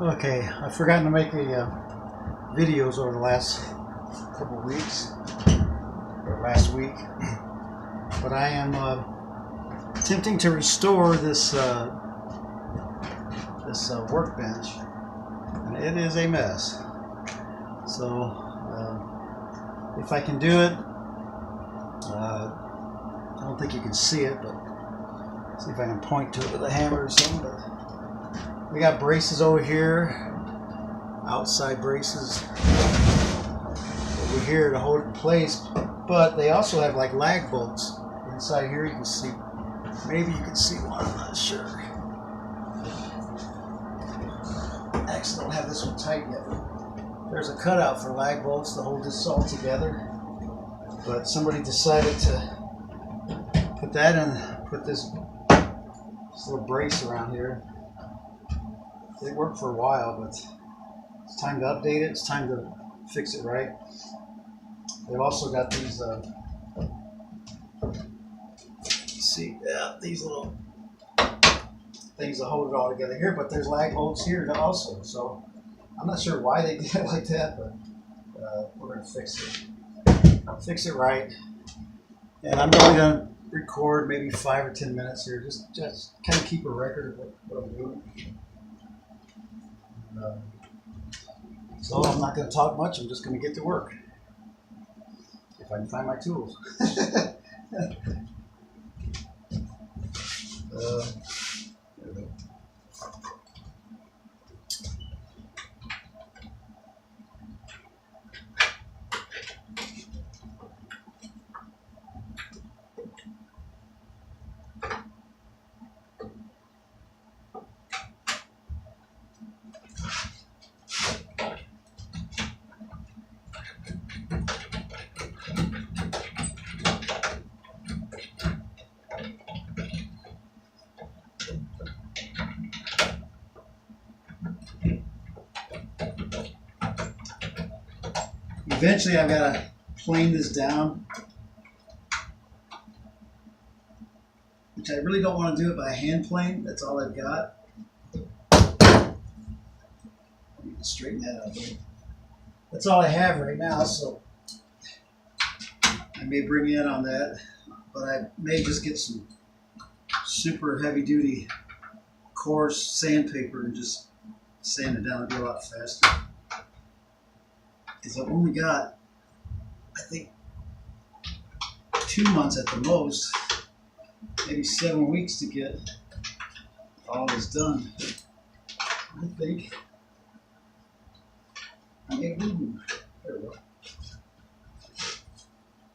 Okay, I've forgotten to make videos over the last couple of weeks, or last week, but I am attempting to restore this workbench, and it is a mess. So if I can do it, I don't think you can see it, but see if I can point to it with a hammer or something. But we got braces over here, outside braces over here to hold it in place, but they also have like lag bolts inside here. You can see, maybe you can see one, I'm not sure. I actually don't have this one tight yet. There's a cutout for lag bolts to hold this all together, but somebody decided to put that in, put this little brace around here. They worked for a while, but it's time to update it. It's time to fix it right. They've also got these, these little things to hold it all together here, but there's lag bolts here also. So I'm not sure why they did it like that, but we're going to fix it. Fix it right. And I'm only going to record maybe 5 or 10 minutes here, just kind of keep a record of what I'm doing. So I'm not going to talk much. I'm just going to get to work if I can find my tools. There we go. Eventually, I've got to plane this down, which I really don't want to do it by hand plane. That's all I've got. I need to straighten that out there. That's all I have right now, so I may bring you in on that, but I may just get some super heavy-duty coarse sandpaper and just sand it down. It'll be a lot faster. Because I've only got, I think, 2 months at the most, maybe 7 weeks to get all this done. I think. There we go.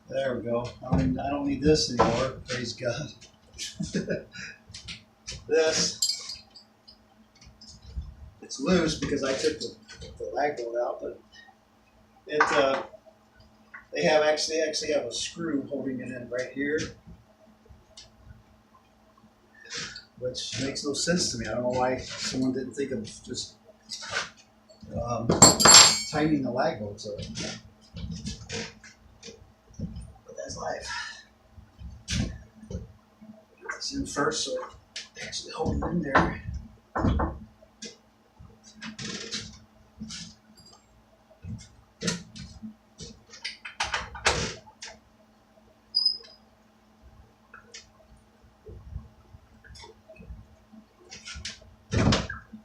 There we go. I mean, I don't need this anymore. Praise God. This, it's loose because I took the lag bolt out, but it they actually have a screw holding it in right here, which makes no sense to me. I don't know why someone didn't think of just tightening the lag bolts up. But that's life. Get this in first so it actually holds it in there.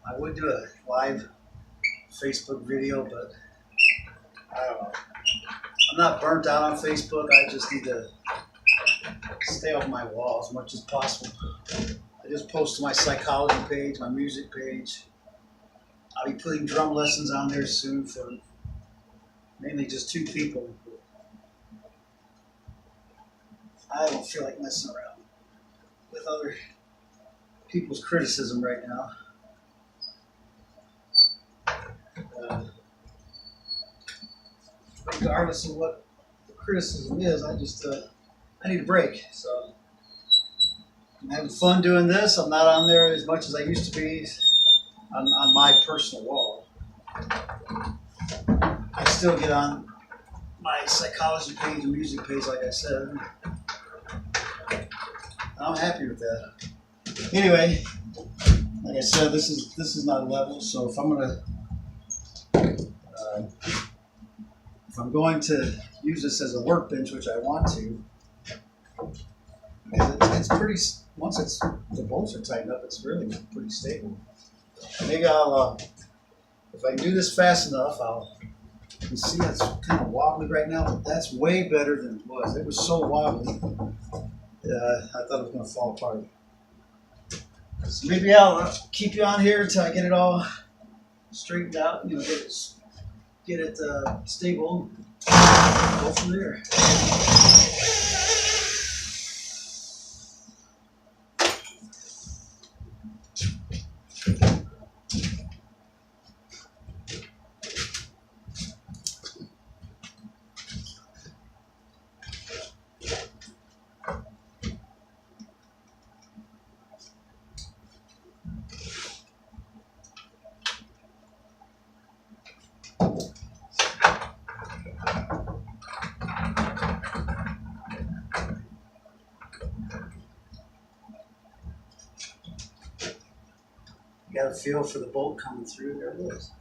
I would do a live Facebook video, but I don't know. I'm not burnt out on Facebook. I just need to stay off my wall as much as possible. I just post to my psychology page, my music page. I'll be putting drum lessons on there soon for mainly just 2 people. I don't feel like messing around with other people's criticism right now. Regardless of what the criticism is, I need a break. So I'm having fun doing this. I'm not on there as much as I used to be on my personal wall. I still get on my psychology page and music page, like I said. I'm happy with that. Anyway, like I said, this is not level, so if I'm going to use this as a workbench, which I want to, because it's pretty. Once the bolts are tightened up, it's really pretty stable. Maybe I'll, if I can do this fast enough, you can see it's kind of wobbly right now, but that's way better than it was. It was so wobbly, I thought it was going to fall apart. So maybe I'll keep you on here until I get it all straightened out. You know, get it stable. Go from there. You got a feel for the bolt coming through. There it is.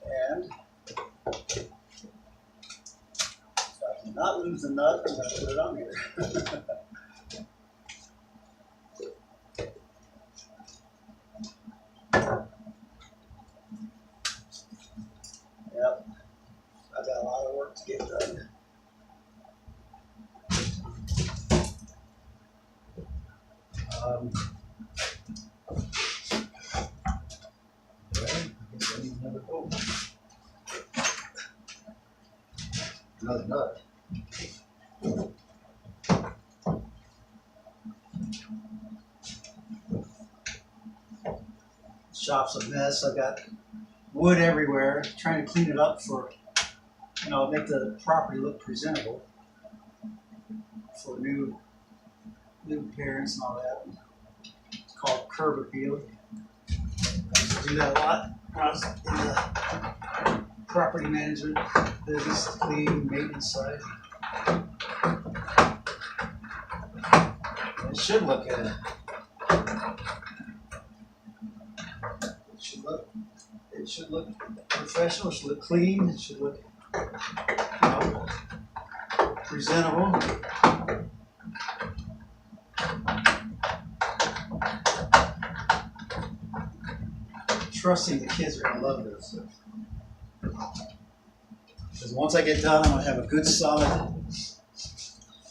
And if I cannot lose the nut, I'm going to put it on here. Yep. I've got a lot of work to get done. Another nut. Shop's a mess. I've got wood everywhere. Trying to clean it up for, make the property look presentable for new parents and all that. It's called curb appeal. I used to do that a lot when I was in the property management business, clean maintenance side. It should look good. It should look professional. It should look clean. It should look, presentable. Trusting the kids are gonna love this. Because once I get done, I'm gonna have a good solid.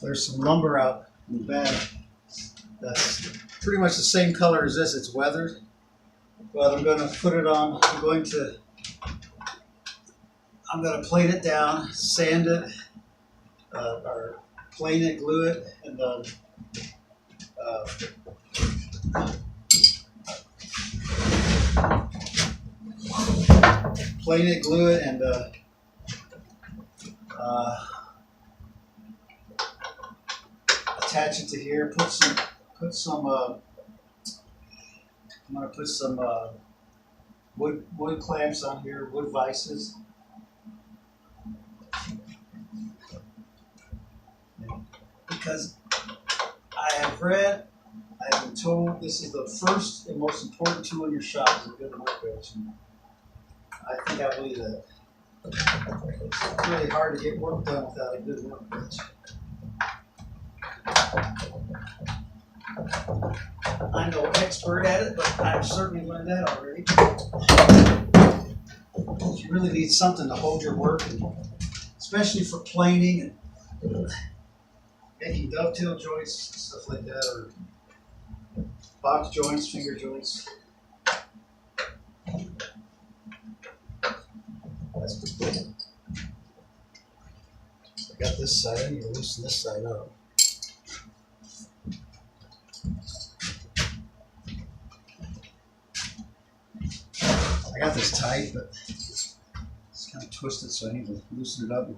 There's some lumber out in the back that's pretty much the same color as this. It's weathered, but I'm gonna put it on. I'm gonna plate it down, sand it, or plane it, glue it, and plane it, glue it, and attach it to here. I'm gonna put some wood clamps on here, wood vices. Because I've been told this is the first and most important tool in your shop is a good workbench. I think I believe that. It's really hard to get work done without a good workbench. I'm no expert at it, but I've certainly learned that already. You really need something to hold your work, and especially for planing and making dovetail joints and stuff like that, or box joints, finger joints. That's pretty good. So I got this side. I need to loosen this side up. I got this tight, but it's kind of twisted, so I need to loosen it up and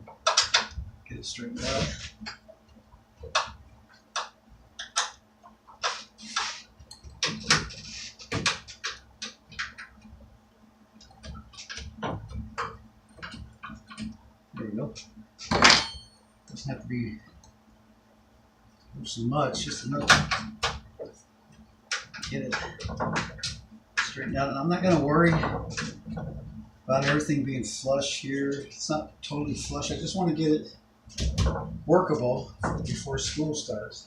get it straightened out. There you go. Doesn't have to be so much, just enough. get it straightened out. And I'm not going to worry about everything being flush here. It's not totally flush. I just want to get it workable before school starts.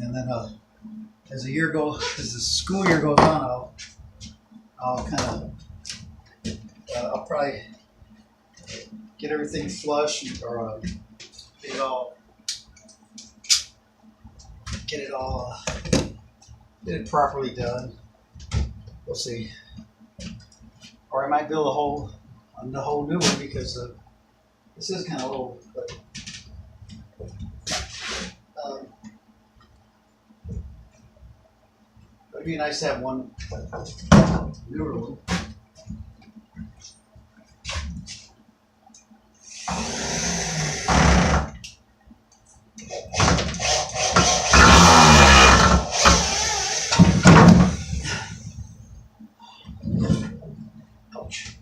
And then as the school year goes on, I'll kind of I'll probably get everything flush or get it properly done. We'll see. Or I might build a whole new one because this is kind of old. But it'd be nice to have one newer one. Ouch.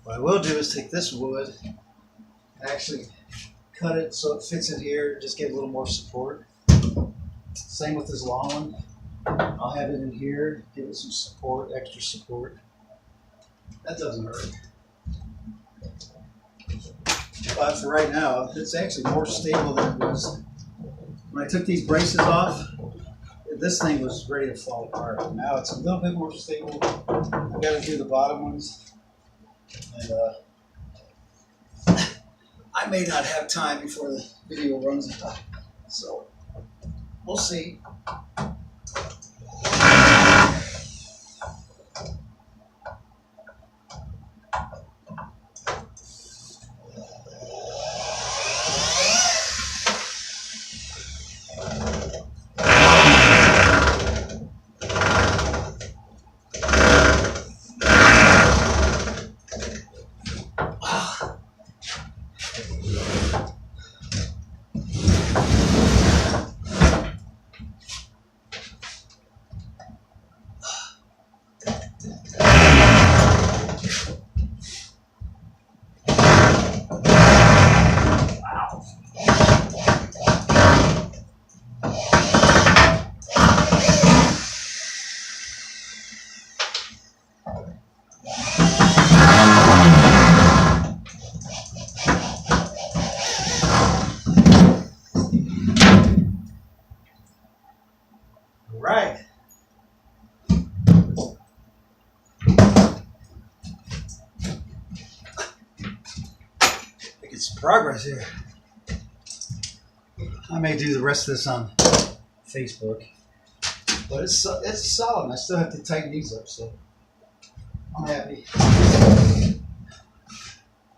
What I will do is take this wood and actually cut it so it fits in here, just get a little more support. Same with this long one. I'll have it in here, give it some support, extra support. That doesn't hurt. But for right now, it's actually more stable than it was. When I took these braces off, this thing was ready to fall apart. Now it's a little bit more stable. I've got to do the bottom ones. And I may not have time before the video runs out. So we'll see. Right. Making some progress here. I may do the rest of this on Facebook, but it's solid. I still have to tighten these up, so I'm happy.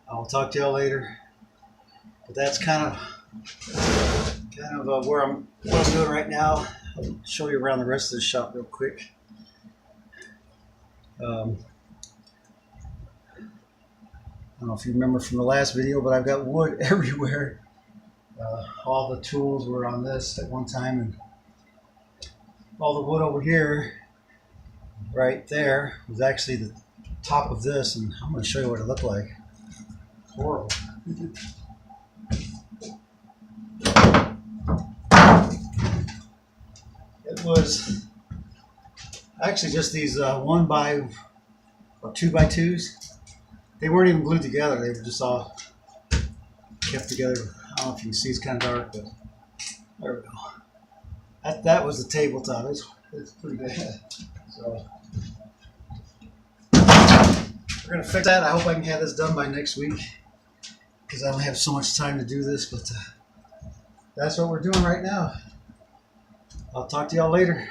I'll talk to y'all later. But that's kind of what I'm doing right now. I'll show you around the rest of the shop real quick. I don't know if you remember from the last video, but I've got wood everywhere. All the tools were on this at one time, and all the wood over here, right there, was actually the top of this, and I'm going to show you what it looked like. Horrible. It was actually just these 1 by or 2 by 2s. They weren't even glued together. They were just all kept together. I don't know if you can see, it's kind of dark, but there we go. That was the tabletop. It's pretty bad. So we're gonna fix that. I hope I can have this done by next week because I don't have so much time to do this. But that's what we're doing right now. I'll talk to y'all later.